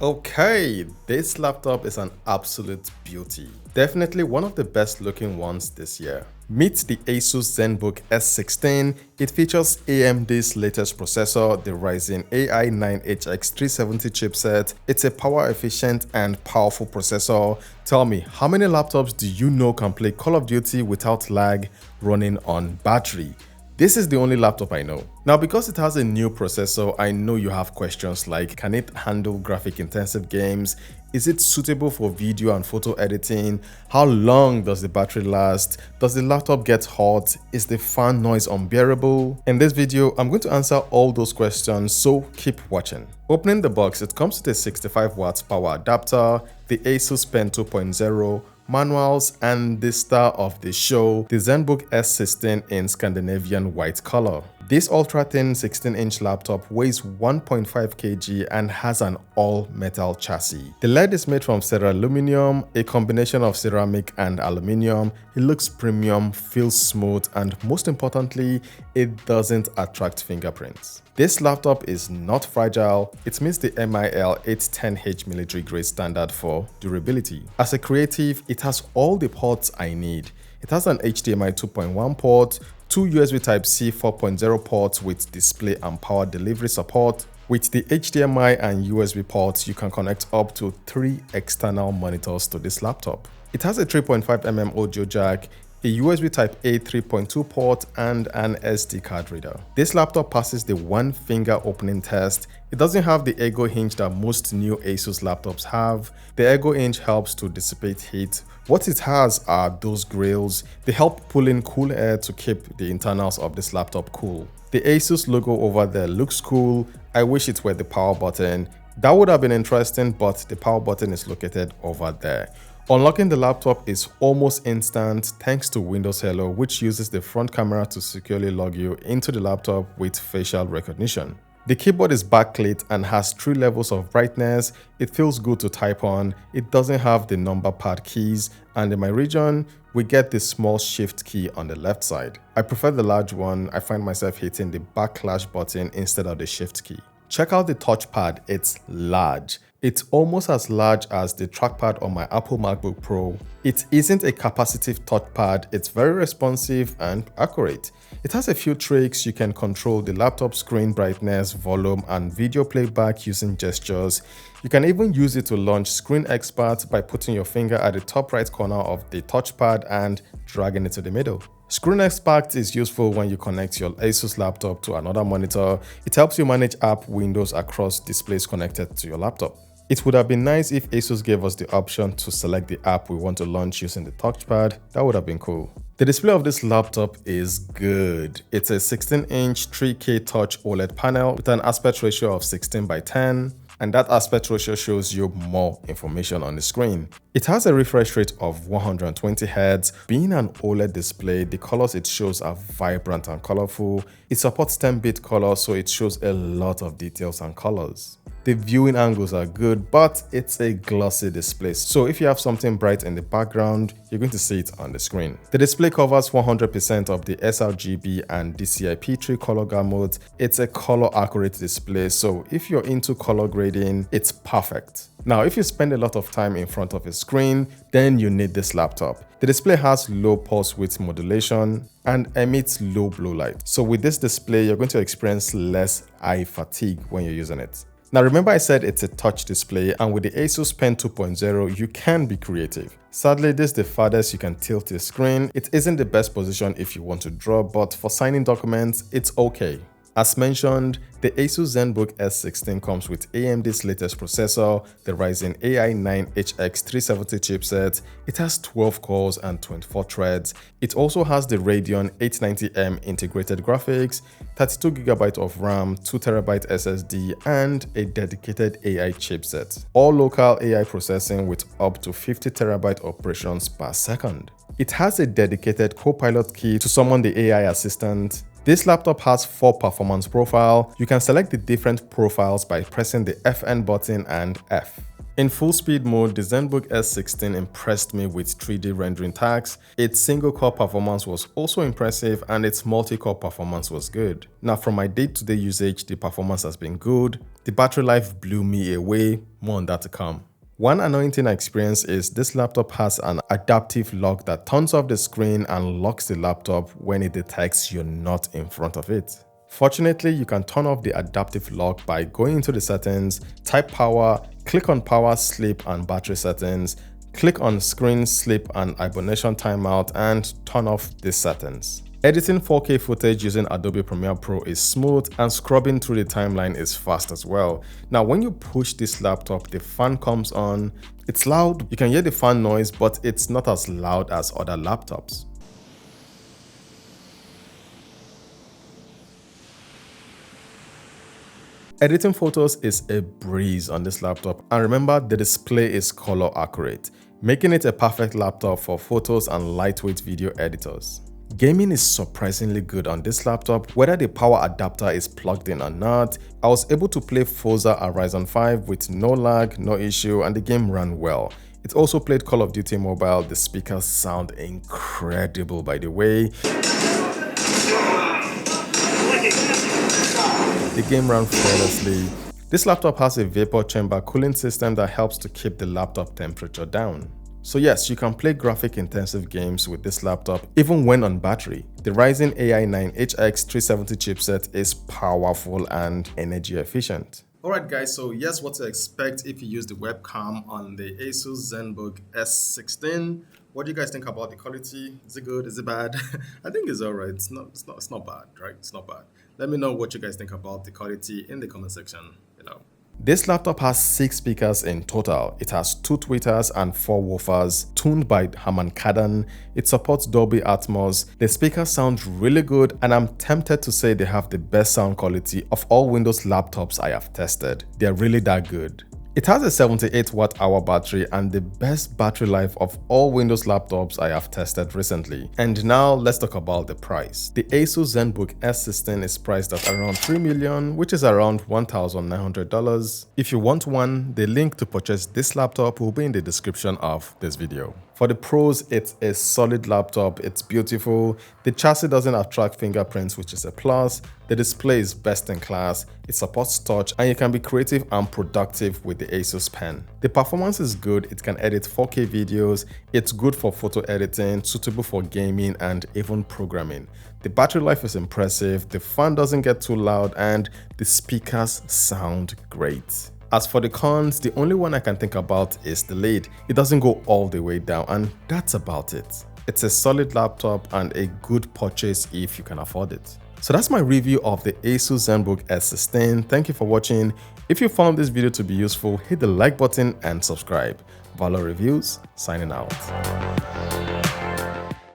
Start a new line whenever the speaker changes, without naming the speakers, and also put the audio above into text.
Okay, this laptop is an absolute beauty. Definitely one of the best looking ones this year. Meet the Asus Zenbook S16. It features AMD's latest processor, the Ryzen AI 9HX370 chipset. It's a power efficient and powerful processor. Tell me, how many laptops do you know can play Call of Duty without lag running on battery? This is the only laptop I know. Now, because it has a new processor, I know you have questions like, can it handle graphic intensive games? Is it suitable for video and photo editing? How long does the battery last? Does the laptop get hot? Is the fan noise unbearable? In this video, I'm going to answer all those questions, so keep watching. Opening the box, it comes with a 65 watts power adapter, the Asus Pen 2.0, manuals, and the star of the show, the Zenbook S16 in Scandinavian white color. This ultra-thin 16-inch laptop weighs 1.5 kg and has an all-metal chassis. The LED is made from aluminum, a combination of ceramic and aluminium. It looks premium, feels smooth, and most importantly, it doesn't attract fingerprints. This laptop is not fragile. It meets the MIL 810H military grade standard for durability. As a creative, it has all the ports I need. It has an HDMI 2.1 port, two USB Type-C 4.0 ports with display and power delivery support. With the HDMI and USB ports, you can connect up to 3 external monitors to this laptop. It has a 3.5mm audio jack, a USB Type-A 3.2 port, and an SD card reader. This laptop passes the one-finger opening test. It doesn't have the Ergo hinge that most new Asus laptops have. The Ergo hinge helps to dissipate heat. What it has are those grills. They help pull in cool air to keep the internals of this laptop cool. The Asus logo over there looks cool. I wish it were the power button. That would have been interesting, but the power button is located over there. Unlocking the laptop is almost instant thanks to Windows Hello, which uses the front camera to securely log you into the laptop with facial recognition. The keyboard is backlit and has 3 levels of brightness. It feels good to type on. It doesn't have the number pad keys, and in my region, we get the small shift key on the left side. I prefer the large one. I find myself hitting the backlash button instead of the shift key. Check out the touchpad. It's large. It's almost as large as the trackpad on my Apple MacBook Pro. It isn't a capacitive touchpad, it's very responsive and accurate. It has a few tricks. You can control the laptop screen brightness, volume, and video playback using gestures. You can even use it to launch Screen Expert by putting your finger at the top right corner of the touchpad and dragging it to the middle. Screen Expert is useful when you connect your Asus laptop to another monitor. It helps you manage app windows across displays connected to your laptop. It would have been nice if Asus gave us the option to select the app we want to launch using the touchpad. That would have been cool. The display of this laptop is good. It's a 16-inch 3K touch OLED panel with an aspect ratio of 16:10. And that aspect ratio shows you more information on the screen. It has a refresh rate of 120 Hz. Being an OLED display, the colors it shows are vibrant and colorful. It supports 10-bit color, so it shows a lot of details and colors. The viewing angles are good, but it's a glossy display, so if you have something bright in the background, you're going to see it on the screen. The display covers 100% of the sRGB and DCI-P3 color gamut. It's a color accurate display, so if you're into color grading, it's perfect. Now, if you spend a lot of time in front of a screen, then you need this laptop. The display has low pulse width modulation and emits low blue light. So with this display, you're going to experience less eye fatigue when you're using it. Now remember I said it's a touch display, and with the Asus Pen 2.0 you can be creative. Sadly, this is the farthest you can tilt the screen. It isn't the best position if you want to draw, but for signing documents, it's okay. As mentioned, the Asus Zenbook S16 comes with AMD's latest processor, the Ryzen AI 9HX370 chipset. It has 12 cores and 24 threads. It also has the Radeon 890M integrated graphics, 32GB of RAM, 2TB SSD, and a dedicated AI chipset. All local AI processing with up to 50TB operations per second. It has a dedicated Copilot key to summon the AI assistant. This laptop has 4 performance profiles. You can select the different profiles by pressing the FN button and F. In full speed mode, the Zenbook S16 impressed me with 3D rendering tasks. Its single core performance was also impressive and its multi-core performance was good. Now from my day-to-day usage, the performance has been good. The battery life blew me away, more on that to come. One annoying thing I experienced is this laptop has an adaptive lock that turns off the screen and locks the laptop when it detects you're not in front of it. Fortunately, you can turn off the adaptive lock by going into the settings, type power, click on power, sleep and battery settings, click on screen, sleep and hibernation timeout and turn off these settings. Editing 4K footage using Adobe Premiere Pro is smooth and scrubbing through the timeline is fast as well. Now when you push this laptop, the fan comes on. It's loud, you can hear the fan noise, but it's not as loud as other laptops. Editing photos is a breeze on this laptop, and remember the display is color accurate, making it a perfect laptop for photos and lightweight video editors. Gaming is surprisingly good on this laptop, whether the power adapter is plugged in or not. I was able to play Forza on Ryzen 5 with no lag, no issue, and the game ran well. It also played Call of Duty Mobile. The speakers sound incredible, by the way. The game ran flawlessly. This laptop has a vapor chamber cooling system that helps to keep the laptop temperature down. So yes, you can play graphic intensive games with this laptop even when on battery. The Ryzen AI 9 HX370 chipset is powerful and energy efficient. Alright guys, so yes, what to expect if you use the webcam on the Asus Zenbook S16. What do you guys think about the quality? Is it good? Is it bad? I think it's alright. It's not bad, right? It's not bad. Let me know what you guys think about the quality in the comment section below. This laptop has 6 speakers in total. It has 2 tweeters and 4 woofers, tuned by Harman Kardon. It supports Dolby Atmos. The speakers sound really good, and I'm tempted to say they have the best sound quality of all Windows laptops I have tested. They're really that good. It has a 78 watt-hour battery and the best battery life of all Windows laptops I have tested recently. And now let's talk about the price. The Asus Zenbook S16 is priced at around $3 million, which is around $1,900. If you want one, the link to purchase this laptop will be in the description of this video. For the pros, it's a solid laptop, it's beautiful, the chassis doesn't attract fingerprints, which is a plus, the display is best in class, it supports touch, and you can be creative and productive with the Asus Pen. The performance is good, it can edit 4K videos, it's good for photo editing, suitable for gaming and even programming. The battery life is impressive, the fan doesn't get too loud, and the speakers sound great. As for the cons, the only one I can think about is the lid. It doesn't go all the way down, and that's about it. It's a solid laptop and a good purchase if you can afford it. So that's my review of the Asus Zenbook S16. Thank you for watching. If you found this video to be useful, hit the like button and subscribe. Valor Reviews, signing out.